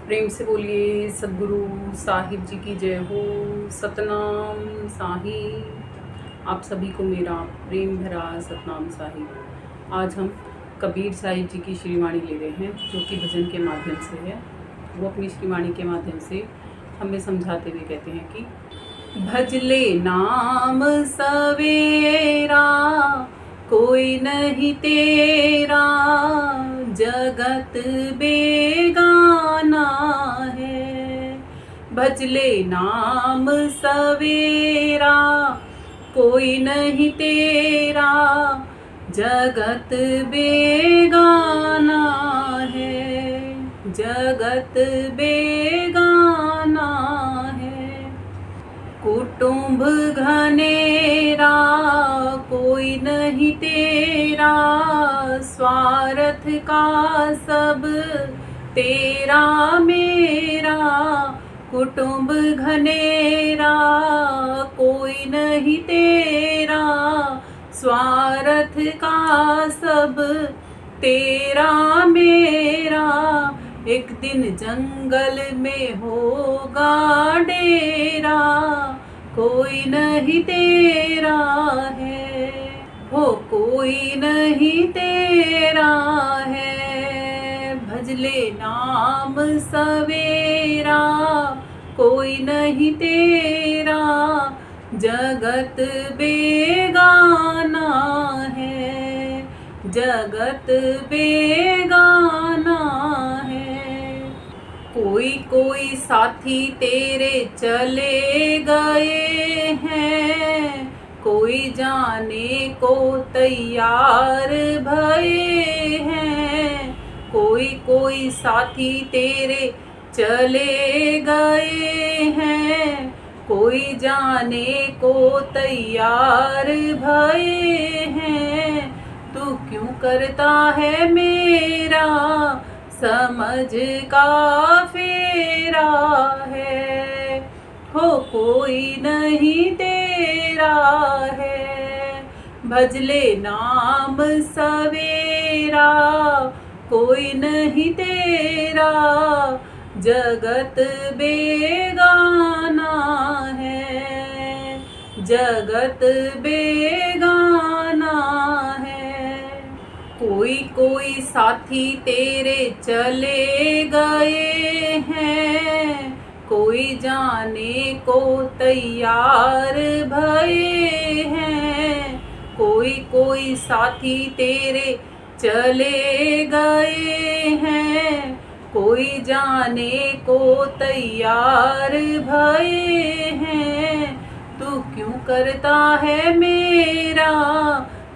प्रेम से बोलिए सद्गुरु साहिब जी की जय हो। सतनाम साहिब। आप सभी को मेरा प्रेम भरा सतनाम साहिब। आज हम कबीर साहिब जी की श्रीवाणी ले रहे हैं, जो कि भजन के माध्यम से है। वो अपनी श्रीवाणी के माध्यम से हमें समझाते हुए कहते हैं कि भजले नाम सवेरा, कोई नहीं तेरा, जगत बेगाना है। भजले नाम सवेरा, कोई नहीं तेरा, जगत बेगाना है, जगत बेगाना है। कुटुंब घनेरा, कोई नहीं तेरा, स्वार्थ का सब तेरा मेरा। कुटुंब घनेरा, कोई नहीं तेरा, स्वार्थ का सब तेरा मेरा। एक दिन जंगल में होगा डेरा, कोई नहीं तेरा है, हो कोई नहीं तेरा है। भजले नाम सवेरा, कोई नहीं तेरा, जगत बेगाना है, जगत बेगाना है। कोई कोई साथी तेरे चले गए हैं, कोई जाने को तैयार भये हैं। कोई कोई साथी तेरे चले गए हैं, कोई जाने को तैयार भये हैं। तू क्यों करता है मेरा समझ का फेरा है, हो कोई नहीं तेरा है। भजले नाम सवेरा, कोई नहीं तेरा, जगत बेगाना है, जगत बेगाना है। कोई कोई साथी तेरे चले गए हैं, कोई जाने को तैयार भये हैं। कोई कोई साथी तेरे चले गए हैं, कोई जाने को तैयार भये हैं। तू क्यों करता है मेरा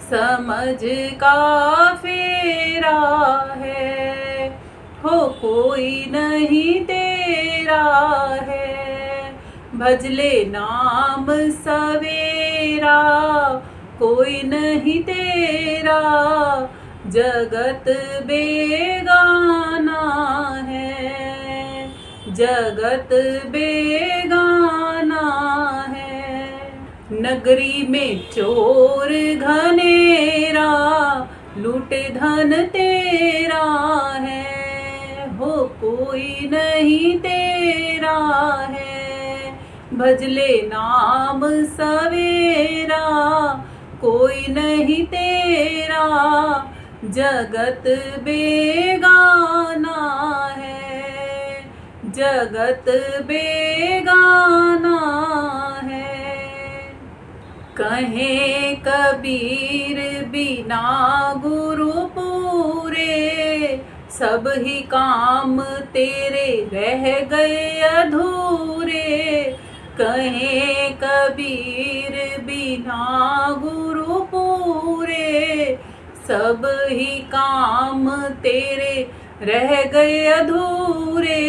समझ का फेरा है, हो कोई नहीं तेरा है। भजले नाम सवेरा, कोई नहीं तेरा, जगत बेगाना है, जगत बेगाना है। नगरी में चोर घनेरा, लूट धन तेरा है, हो कोई नहीं तेरा है। भजले नाम सवेरा, कोई नहीं तेरा, जगत बेगाना है, जगत बेगाना है। कहे कबीर बिना गुरु पूरे, सब ही काम तेरे रह गए अधूरे। कहे कबीर बिना गुरु पूरे, सब ही काम तेरे रह गए अधूरे।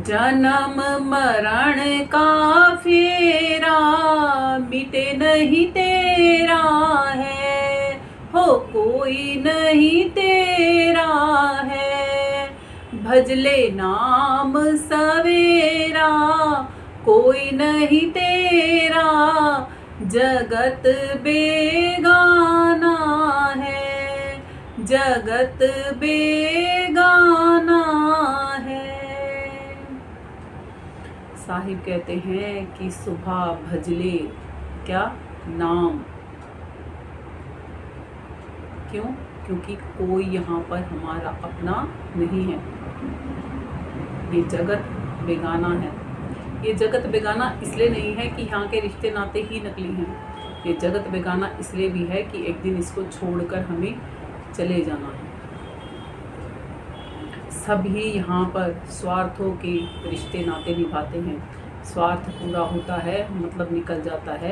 जन्म मरण का फेरा, मिटे नहीं तेरा है, हो कोई नहीं तेरा है। भजले नाम सवेरा, कोई नहीं तेरा, जगत बेगाना है, जगत बेगाना है। साहिब कहते हैं कि सुबह भजले क्या नाम। क्यों? क्योंकि कोई यहाँ पर हमारा अपना नहीं है। ये जगत बेगाना है। ये जगत बेगाना इसलिए नहीं है कि यहाँ के रिश्ते नाते ही नकली हैं। ये जगत बेगाना इसलिए भी है कि एक दिन इसको छोड़कर हमें चले जाना है। सभी यहाँ पर स्वार्थों के रिश्ते नाते निभाते हैं। स्वार्थ पूरा होता है, मतलब निकल जाता है,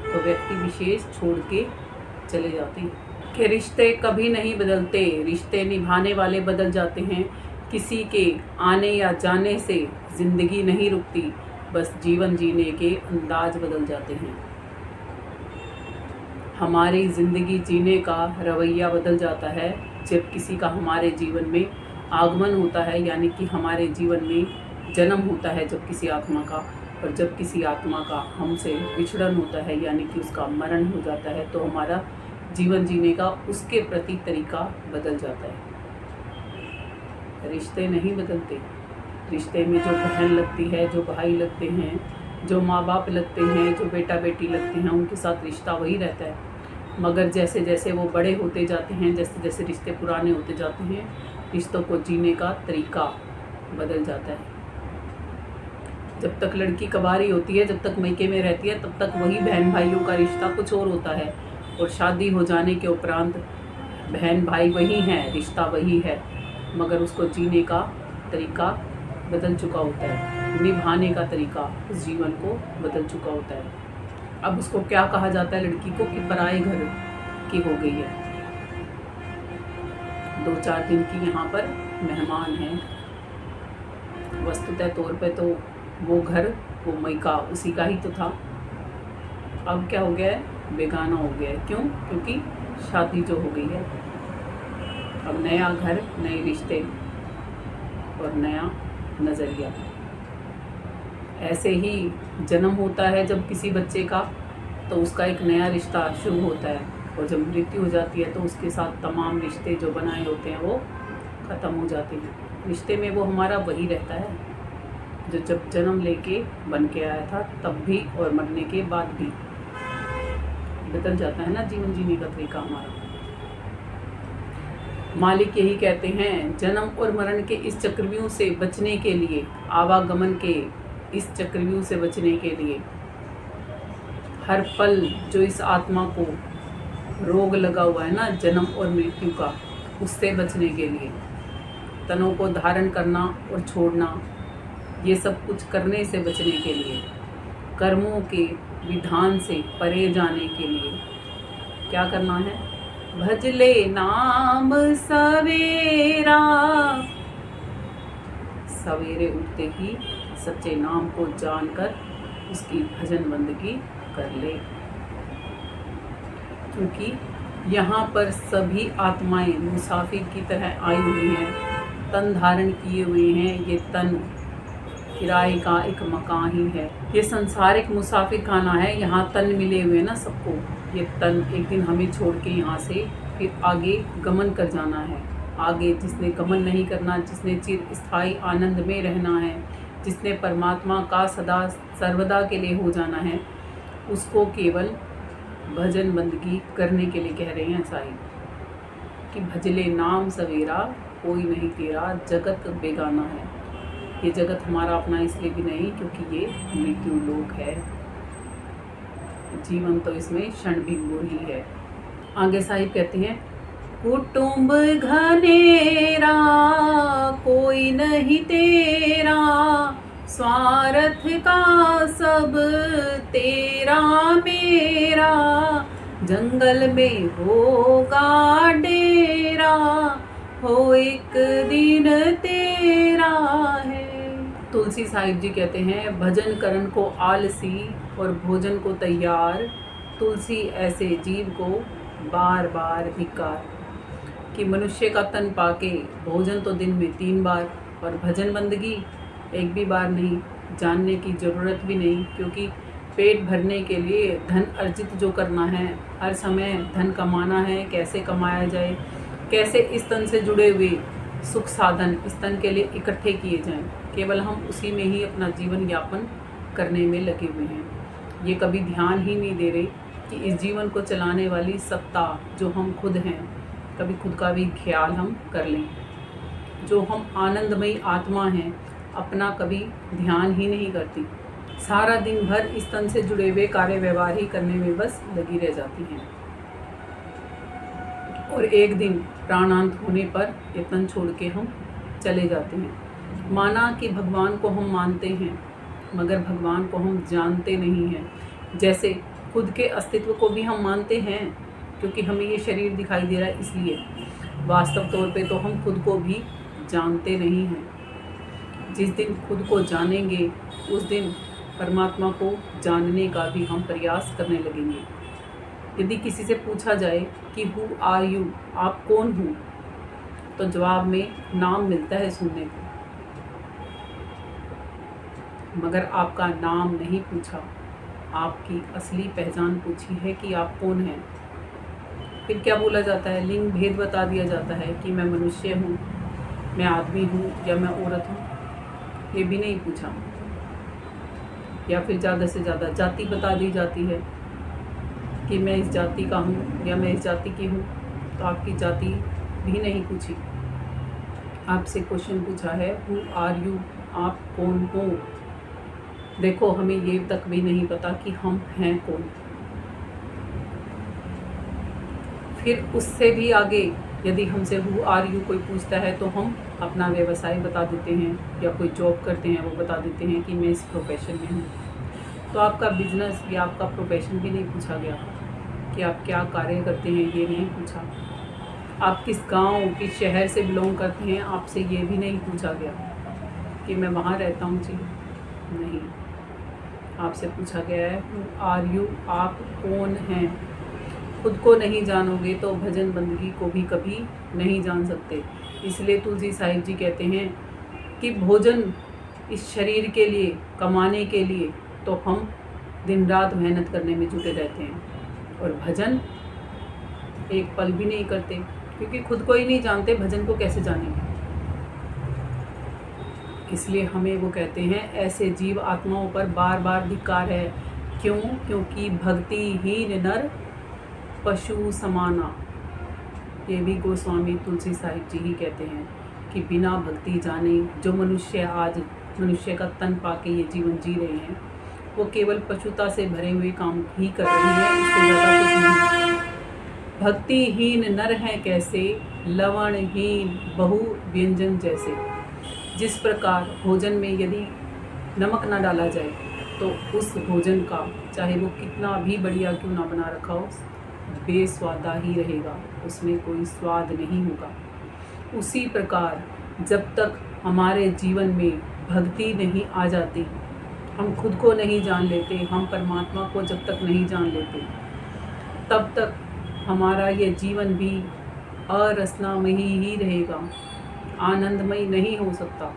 तो व्यक्ति विशेष छोड़ के चले जाते हैं। कि रिश्ते कभी नहीं बदलते, रिश्ते निभाने वाले बदल जाते हैं। किसी के आने या जाने से जिंदगी नहीं रुकती, बस जीवन जीने के अंदाज बदल जाते हैं। हमारी ज़िंदगी जीने का रवैया बदल जाता है जब किसी का हमारे जीवन में आगमन होता है, यानी कि हमारे जीवन में जन्म होता है जब किसी आत्मा का, और जब किसी आत्मा का हमसे विछड़न होता है, यानी कि उसका मरण हो जाता है, तो हमारा जीवन जीने का उसके प्रति तरीका बदल जाता है। रिश्ते नहीं बदलते। रिश्ते में जो बहन लगती है, जो भाई लगते हैं, जो माँ बाप लगते हैं, जो बेटा बेटी लगते हैं, उनके साथ रिश्ता वही रहता है। मगर जैसे जैसे वो बड़े होते जाते हैं, जैसे जैसे रिश्ते पुराने होते जाते हैं, रिश्तों को जीने का तरीका बदल जाता है। जब तक लड़की कबारी होती है, जब तक मैके में रहती है, तब तक वही बहन भाइयों का रिश्ता कुछ और होता है, और शादी हो जाने के उपरांत बहन भाई वही हैं, रिश्ता वही है, मगर उसको जीने का तरीका बदल चुका होता है, निभाने का तरीका उस जीवन को बदल चुका होता है। अब उसको क्या कहा जाता है लड़की को? कि पराए घर की हो गई है, 2-4 दिन की यहाँ पर मेहमान है। वस्तुतः तौर पे तो वो घर, वो मैका उसी का ही तो था। अब क्या हो गया है? बेगाना हो गया है। क्यों? क्योंकि शादी जो हो गई है। अब नया घर, नए रिश्ते और नया नज़रिया। ऐसे ही जन्म होता है जब किसी बच्चे का, तो उसका एक नया रिश्ता शुरू होता है, और जब मृत्यु हो जाती है तो उसके साथ तमाम रिश्ते जो बनाए होते हैं वो ख़त्म हो जाते हैं। रिश्ते में वो हमारा वही रहता है जो जब जन्म लेके बन के आया था तब भी, और मरने के बाद भी बदल जाता है ना जीवन जीने का तरीका हमारा। मालिक यही कहते हैं, जन्म और मरण के इस चक्रव्यूह से बचने के लिए, आवागमन के इस चक्रव्यूह से बचने के लिए, हर पल जो इस आत्मा को रोग लगा हुआ है ना जन्म और मृत्यु का, उससे बचने के लिए, तनों को धारण करना और छोड़ना, ये सब कुछ करने से बचने के लिए, कर्मों के विधान से परे जाने के लिए क्या करना है? भजले नाम सवेरा। सवेरे उठते ही सच्चे नाम को जानकर उसकी भजन बंदगी कर ले, क्योंकि यहाँ पर सभी आत्माएं मुसाफिर की तरह आई हुई हैं, तन धारण किए हुए हैं। ये तन किराए का एक मकान ही है, ये संसारिक मुसाफिर खाना है। यहाँ तन मिले हुए ना सबको, ये तन एक दिन हमें छोड़ के यहाँ से फिर आगे गमन कर जाना है। आगे जिसने गमन नहीं करना, जिसने चिर स्थायी आनंद में रहना है, जिसने परमात्मा का सदा सर्वदा के लिए हो जाना है, उसको केवल भजन बंदगी करने के लिए कह रहे हैं साहिब कि भजले नाम सवेरा, कोई नहीं तेरा, जगत बेगाना है। ये जगत हमारा अपना इसलिए भी नहीं क्योंकि ये मृत्यु लोक है। जीवन तो इसमें क्षण भिंगुर ही है। आगे साहिब कहते हैं, कुटुंब घनेरा कोई नहीं तेरा, स्वार्थ का सब तेरा मेरा, जंगल में होगा डेरा, हो एक दिन तेरा है। तुलसी साहिब जी कहते हैं, भजन करन को आलसी और भोजन को तैयार, तुलसी ऐसे जीव को बार बार धिक्कार। कि मनुष्य का तन पाके भोजन तो दिन में 3 बार, और भजन बंदगी एक भी बार नहीं, जानने की ज़रूरत भी नहीं, क्योंकि पेट भरने के लिए धन अर्जित जो करना है, हर समय धन कमाना है, कैसे कमाया जाए, कैसे इस तन से जुड़े हुए सुख साधन इस तन के लिए इकट्ठे किए जाएं, केवल हम उसी में ही अपना जीवन यापन करने में लगे हुए हैं। ये कभी ध्यान ही नहीं दे रहे कि इस जीवन को चलाने वाली सत्ता जो हम खुद हैं, कभी खुद का भी ख्याल हम कर लें। जो हम आनंदमयी आत्मा हैं, अपना कभी ध्यान ही नहीं करती, सारा दिन भर इस तन से जुड़े हुए कार्य व्यवहार ही करने में बस लगी रह जाती हैं। और एक दिन प्राणांत होने पर ये तन छोड़ के हम चले जाते हैं। माना कि भगवान को हम मानते हैं, मगर भगवान को हम जानते नहीं हैं। जैसे खुद के अस्तित्व को भी हम मानते हैं, क्योंकि हमें ये शरीर दिखाई दे रहा है इसलिए, वास्तव तौर पे तो हम खुद को भी जानते नहीं हैं। जिस दिन खुद को जानेंगे, उस दिन परमात्मा को जानने का भी हम प्रयास करने लगेंगे। यदि किसी से पूछा जाए कि हु आर यू, आप कौन हो, तो जवाब में नाम मिलता है सुनने को, मगर आपका नाम नहीं पूछा, आपकी असली पहचान पूछी है कि आप कौन हैं। फिर क्या बोला जाता है? लिंग भेद बता दिया जाता है कि मैं मनुष्य हूँ, मैं आदमी हूँ या मैं औरत हूँ, ये भी नहीं पूछा। या फिर ज़्यादा से ज़्यादा जाति बता दी जाती है कि मैं इस जाति का हूँ या मैं इस जाति की हूँ, तो आपकी जाति भी नहीं पूछी। आपसे क्वेश्चन पूछा है हु आर यू, आप कौन हो। देखो, हमें ये तक भी नहीं पता कि हम हैं कौन। फिर उससे भी आगे यदि हमसे हु आर यू कोई पूछता है, तो हम अपना व्यवसाय बता देते हैं, या कोई जॉब करते हैं वो बता देते हैं कि मैं इस प्रोफेशन में हूँ। तो आपका बिजनेस या आपका प्रोफेशन भी नहीं पूछा गया कि आप क्या कार्य करते हैं, ये नहीं पूछा। आप किस गांव, किस शहर से बिलोंग करते हैं, आपसे ये भी नहीं पूछा गया कि मैं वहाँ रहता हूँ जी, नहीं। आपसे पूछा गया है हु आर यू, आप कौन हैं। खुद को नहीं जानोगे तो भजन बंदगी को भी कभी नहीं जान सकते। इसलिए तुलसी साहिब जी कहते हैं कि भोजन इस शरीर के लिए, कमाने के लिए तो हम दिन रात मेहनत करने में जुटे रहते हैं, और भजन एक पल भी नहीं करते, क्योंकि खुद को ही नहीं जानते, भजन को कैसे जानेंगे। इसलिए हमें वो कहते हैं ऐसे जीव आत्माओं पर बार बार धिक्कार है। क्यों? क्योंकि भक्तिहीन नर पशु समाना। ये भी गोस्वामी तुलसी साहिब जी ही कहते हैं कि बिना भक्ति जाने जो मनुष्य आज मनुष्य का तन पाके ये जीवन जी रहे हैं, वो केवल पशुता से भरे हुए काम ही कर रहे हैं, इससे ज़्यादा कुछ नहीं। भक्तिहीन नर हैं कैसे, लवणहीन बहु व्यंजन जैसे। जिस प्रकार भोजन में यदि नमक ना डाला जाए तो उस भोजन का, चाहे वो कितना भी बढ़िया क्यों ना बना रखा हो, बेस्वादा ही रहेगा, उसमें कोई स्वाद नहीं होगा। उसी प्रकार जब तक हमारे जीवन में भक्ति नहीं आ जाती, हम खुद को नहीं जान लेते, हम परमात्मा को जब तक नहीं जान लेते, तब तक हमारा ये जीवन भी अरसनामयी ही रहेगा, आनंदमय नहीं हो सकता।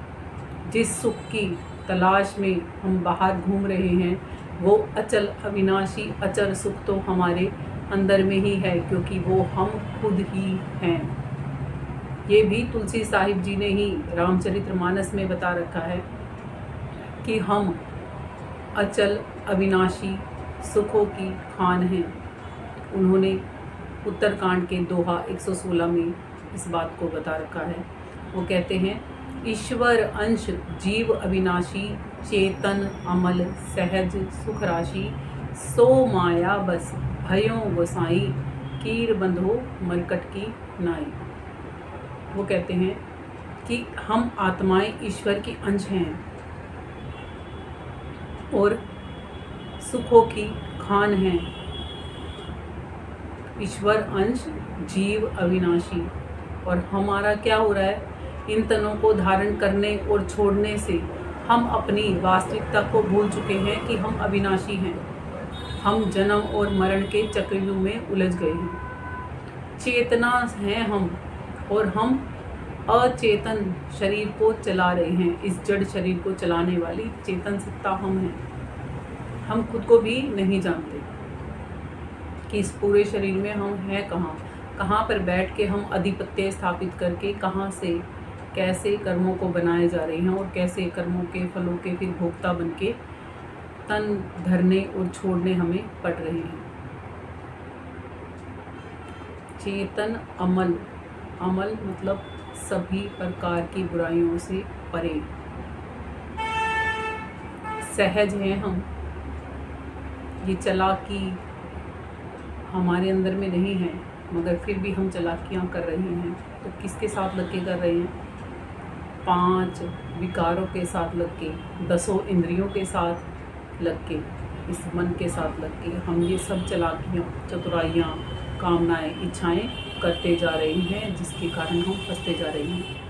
जिस सुख की तलाश में हम बाहर घूम रहे हैं, वो अचल अविनाशी अचर सुख तो हमारे अंदर में ही है, क्योंकि वो हम खुद ही हैं। ये भी तुलसी साहिब जी ने ही रामचरितमानस में बता रखा है कि हम अचल अविनाशी सुखों की खान हैं। उन्होंने उत्तरकांड के दोहा 116 में इस बात को बता रखा है। वो कहते हैं ईश्वर अंश जीव अविनाशी, चेतन अमल सहज सुख राशि, सो माया बस भयों गोसाई, कीर बंधो मरकट की नाई। वो कहते हैं कि हम आत्माएं ईश्वर की अंश हैं और सुखों की खान हैं। ईश्वर अंश जीव अविनाशी, और हमारा क्या हो रहा है, इन तनों को धारण करने और छोड़ने से हम अपनी वास्तविकता को भूल चुके हैं कि हम अविनाशी हैं। हम जन्म और मरण के चक्रव्यूह में उलझ गए हैं। चेतना हैं हम, और हम अचेतन शरीर को चला रहे हैं। इस जड़ शरीर को चलाने वाली चेतन सत्ता हम हैं। हम खुद को भी नहीं जानते कि इस पूरे शरीर में हम हैं कहाँ पर बैठ के हम आधिपत्य स्थापित करके कहाँ से कैसे कर्मों को बनाए जा रहे हैं और कैसे कर्मों के फलों के फिर भोक्ता बन के तन धरने और छोड़ने हमें पड़ रहे हैं। चेतन अमल, अमल मतलब सभी प्रकार की बुराइयों से परे। सहज हैं हम, ये चालाकी हमारे अंदर में नहीं है, मगर फिर भी हम चालाकियाँ कर रहे हैं। तो किसके साथ लग के कर रहे हैं? 5 विकारों के साथ लग के, 10 इंद्रियों के साथ लग के, इस मन के साथ लग के हम ये सब चालाकियाँ, चतुराइयाँ, कामनाएं, इच्छाएं करते जा रहे हैं, जिसके कारण हम फंसते जा रहे हैं।